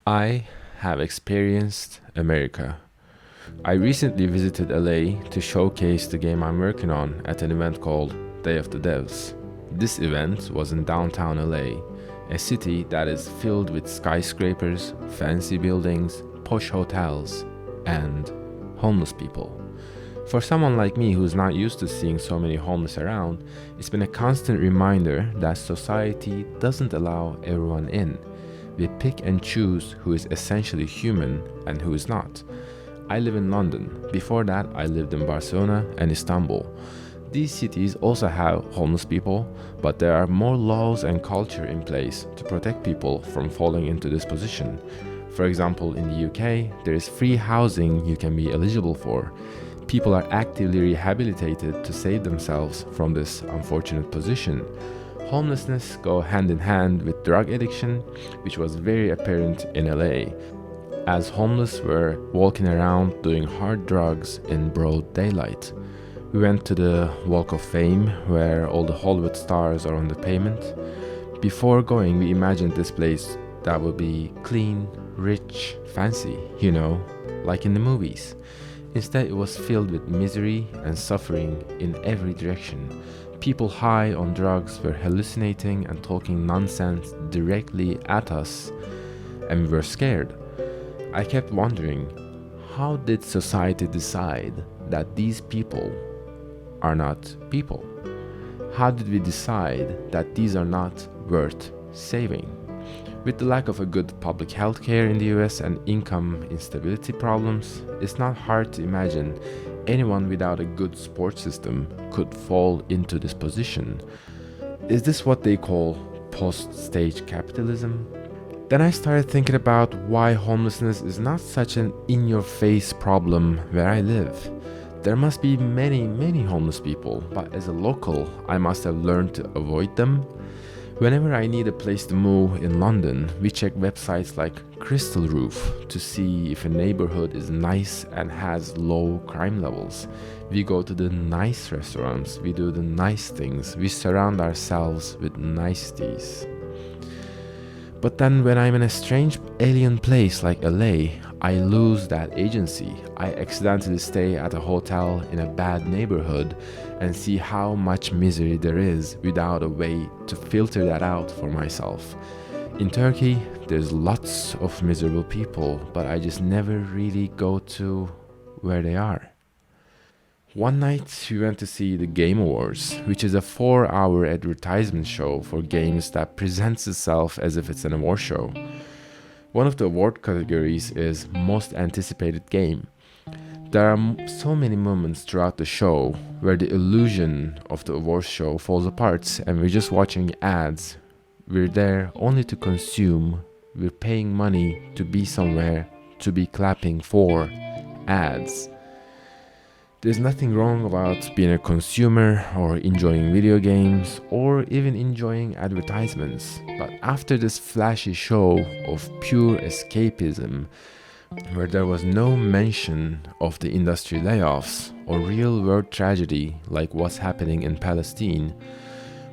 I have experienced America. I recently visited LA to showcase the game I'm working on at an event called Day of the Devs. This event was in downtown LA, a city that is filled with skyscrapers, fancy buildings, posh hotels, and homeless people. For someone like me who's not used to seeing so many homeless around, it's been a constant reminder that society doesn't allow everyone in. We pick and choose who is essentially human and who is not. I live in London. Before that, I lived in Barcelona and Istanbul. These cities also have homeless people, but there are more laws and culture in place to protect people from falling into this position. For example, in the UK, there is free housing you can be eligible for. People are actively rehabilitated to save themselves from this unfortunate position. Homelessness go hand in hand with drug addiction, which was very apparent in LA, as homeless were walking around doing hard drugs in broad daylight. We went to the Walk of Fame, where all the Hollywood stars are on the pavement. Before going, we imagined this place that would be clean, rich, fancy, like in the movies. Instead, it was filled with misery and suffering in every direction. People high on drugs were hallucinating and talking nonsense directly at us, and we were scared. I kept wondering, how did society decide that these people are not people? How did we decide that these are not worth saving? With the lack of a good public health care in the US and income instability problems, it's not hard to imagine anyone without a good support system could fall into this position. Is this what they call post-stage capitalism? Then I started thinking about why homelessness is not such an in-your-face problem where I live. There must be many homeless people, but as a local, I must have learned to avoid them. Whenever I need a place to move in London, we check websites like Crystal Roof to see if a neighborhood is nice and has low crime levels. We go to the nice restaurants, we do the nice things, we surround ourselves with niceties. But then when I'm in a strange alien place like LA, I lose that agency. I accidentally stay at a hotel in a bad neighborhood and see how much misery there is without a way to filter that out for myself. In Turkey, there's lots of miserable people, but I just never really go to where they are. One night we went to see the Game Awards, which is a 4-hour advertisement show for games that presents itself as if it's an award show. One of the award categories is Most Anticipated Game. There are so many moments throughout the show where the illusion of the award show falls apart and we're just watching ads. We're there only to consume. We're paying money to be somewhere, to be clapping for ads. There's nothing wrong about being a consumer or enjoying video games or even enjoying advertisements. But after this flashy show of pure escapism, where there was no mention of the industry layoffs or real world tragedy like what's happening in Palestine,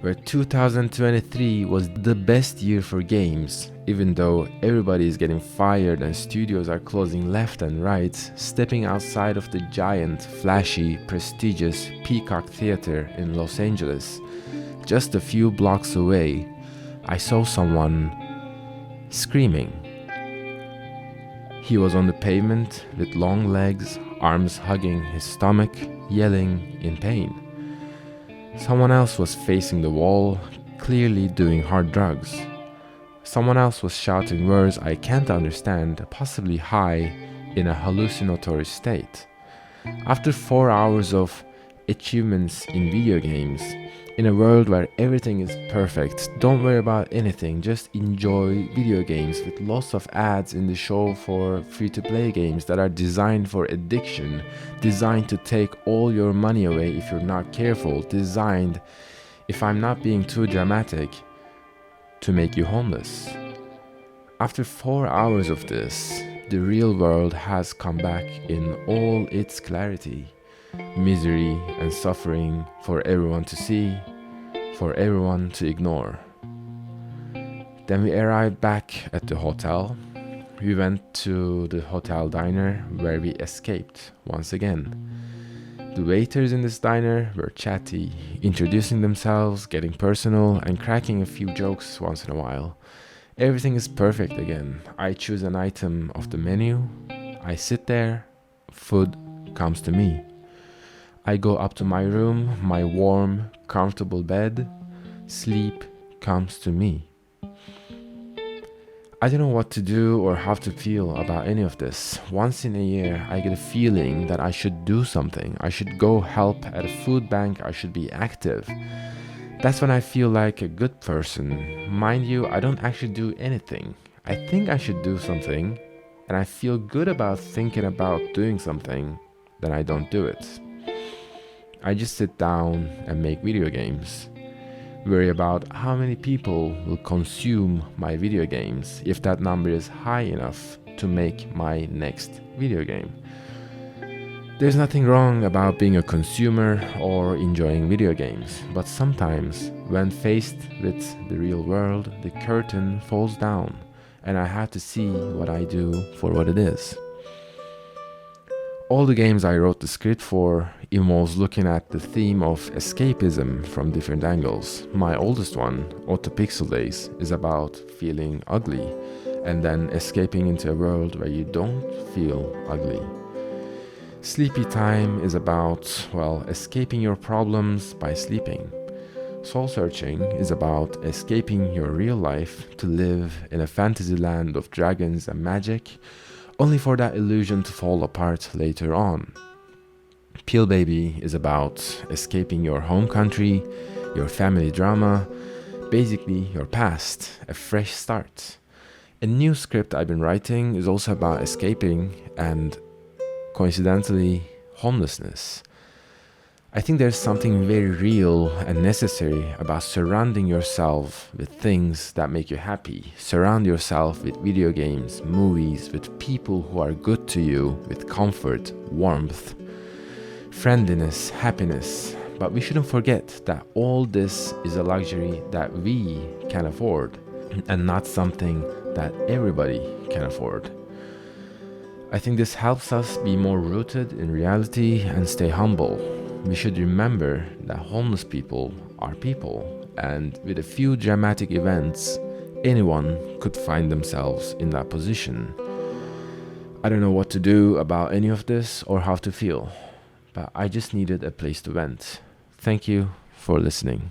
where 2023 was the best year for games, even though everybody is getting fired and studios are closing left and right, stepping outside of the giant, flashy, prestigious Peacock Theater in Los Angeles. Just a few blocks away, I saw someone screaming. He was on the pavement with long legs, arms hugging his stomach, yelling in pain. Someone else was facing the wall, clearly doing hard drugs. Someone else was shouting words I can't understand, possibly high, in a hallucinatory state. After 4 hours of achievements in video games, in a world where everything is perfect, don't worry about anything, just enjoy video games with lots of ads in the show for free-to-play games that are designed for addiction, designed to take all your money away if you're not careful, designed, if I'm not being too dramatic, to make you homeless. After 4 hours of this, the real world has come back in all its clarity. Misery and suffering for everyone to see, for everyone to ignore. Then we arrived back at the hotel. We went to the hotel diner where we escaped once again. The waiters in this diner were chatty, introducing themselves, getting personal, and cracking a few jokes once in a while. Everything is perfect again. I choose an item of the menu, I sit there, food comes to me. I go up to my room, my warm, comfortable bed, sleep comes to me. I don't know what to do or how to feel about any of this. Once in a year, I get a feeling that I should do something. I should go help at a food bank. I should be active. That's when I feel like a good person. Mind you, I don't actually do anything. I think I should do something, and I feel good about thinking about doing something, then I don't do it. I just sit down and make video games. Worry about how many people will consume my video games if that number is high enough to make my next video game. There's nothing wrong about being a consumer or enjoying video games, but sometimes when faced with the real world, the curtain falls down and I have to see what I do for what it is. All the games I wrote the script for involves looking at the theme of escapism from different angles. My oldest one, Autopixel Days, is about feeling ugly and then escaping into a world where you don't feel ugly. Sleepy Time is about, escaping your problems by sleeping. Soul Searching is about escaping your real life to live in a fantasy land of dragons and magic, only for that illusion to fall apart later on. Peel Baby is about escaping your home country, your family drama, basically your past, a fresh start. A new script I've been writing is also about escaping and, coincidentally, homelessness. I think there's something very real and necessary about surrounding yourself with things that make you happy. Surround yourself with video games, movies, with people who are good to you, with comfort, warmth, friendliness, happiness. But we shouldn't forget that all this is a luxury that we can afford and not something that everybody can afford. I think this helps us be more rooted in reality and stay humble. We should remember that homeless people are people, and with a few dramatic events, anyone could find themselves in that position. I don't know what to do about any of this or how to feel, but I just needed a place to vent. Thank you for listening.